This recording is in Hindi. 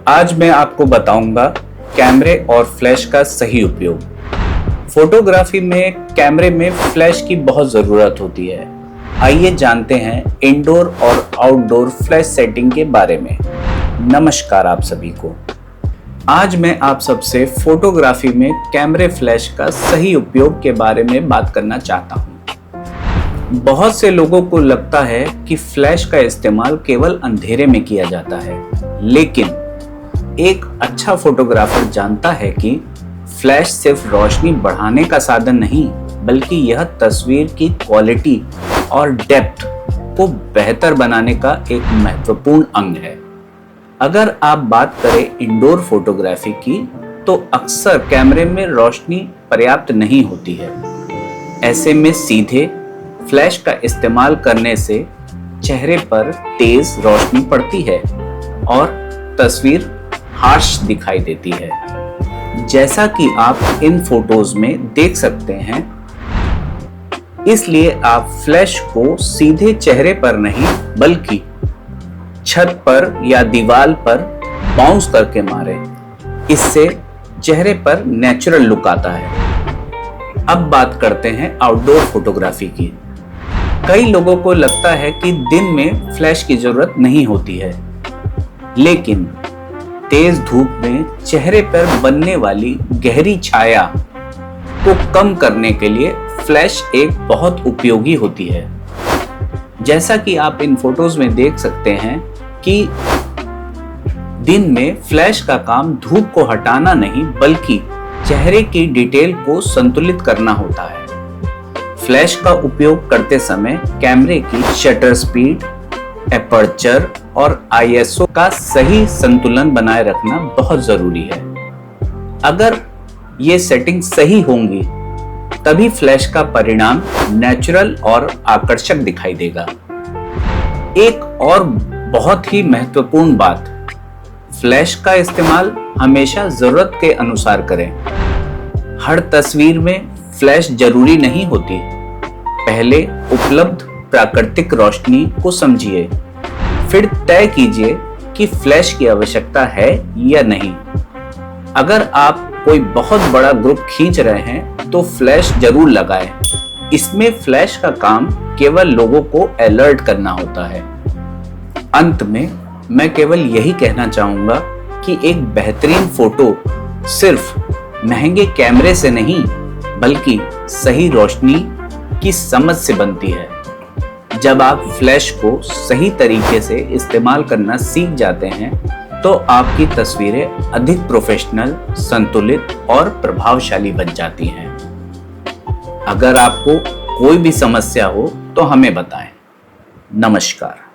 आज मैं आपको बताऊंगा कैमरे और फ्लैश का सही उपयोग। फोटोग्राफी में कैमरे में फ्लैश की बहुत ज़रूरत होती है। आइए जानते हैं इंडोर और आउटडोर फ्लैश सेटिंग के बारे में। नमस्कार आप सभी को। आज मैं आप सबसे फोटोग्राफी में कैमरे फ्लैश का सही उपयोग के बारे में बात करना चाहता हूँ। बहुत से लोगों को लगता है कि फ्लैश का इस्तेमाल केवल अंधेरे में किया जाता है, लेकिन एक अच्छा फोटोग्राफर जानता है कि फ्लैश सिर्फ रोशनी बढ़ाने का साधन नहीं, बल्कि यह तस्वीर की क्वालिटी और डेप्थ को बेहतर बनाने का एक महत्वपूर्ण अंग है। अगर आप बात करें इंडोर फोटोग्राफी की, तो अक्सर कैमरे में रोशनी पर्याप्त नहीं होती है। ऐसे में सीधे फ्लैश का इस्तेमाल करने से चेहरे पर तेज रोशनी पड़ती है और तस्वीर हार्श दिखाई देती है, जैसा कि आप इन फोटोज में देख सकते हैं। इसलिए आप फ्लैश को सीधे चेहरे पर नहीं, बल्कि छत पर या दीवार पर बाउंस करके मारें। इससे चेहरे पर नेचुरल लुक आता है। अब बात करते हैं आउटडोर फोटोग्राफी की। कई लोगों को लगता है कि दिन में फ्लैश की जरूरत नहीं होती है, लेकिन तेज धूप में चेहरे पर बनने वाली गहरी छाया को कम करने के लिए फ्लैश एक बहुत उपयोगी होती है। जैसा कि आप इन फोटोज में देख सकते हैं कि दिन में फ्लैश का काम धूप को हटाना नहीं, बल्कि चेहरे की डिटेल को संतुलित करना होता है। फ्लैश का उपयोग करते समय कैमरे की शटर स्पीड, एपर्चर और ISO का सही संतुलन बनाए रखना बहुत जरूरी है। अगर ये सेटिंग सही होंगी, तभी फ्लैश का परिणाम नेचुरल और आकर्षक दिखाई देगा। एक और बहुत ही महत्वपूर्ण बात, फ्लैश का इस्तेमाल हमेशा जरूरत के अनुसार करें। हर तस्वीर में फ्लैश जरूरी नहीं होती। पहले उपलब्ध प्राकृतिक रोशनी को समझिए, फिर तय कीजिए कि फ्लैश की आवश्यकता है या नहीं। अगर आप कोई बहुत बड़ा ग्रुप खींच रहे हैं, तो फ्लैश जरूर लगाएं। इसमें फ्लैश का काम केवल लोगों को अलर्ट करना होता है। अंत में मैं केवल यही कहना चाहूंगा कि एक बेहतरीन फोटो सिर्फ महंगे कैमरे से नहीं, बल्कि सही रोशनी की समझ से बनती है। जब आप फ्लैश को सही तरीके से इस्तेमाल करना सीख जाते हैं, तो आपकी तस्वीरें अधिक प्रोफेशनल, संतुलित और प्रभावशाली बन जाती हैं। अगर आपको कोई भी समस्या हो तो हमें बताएं। नमस्कार।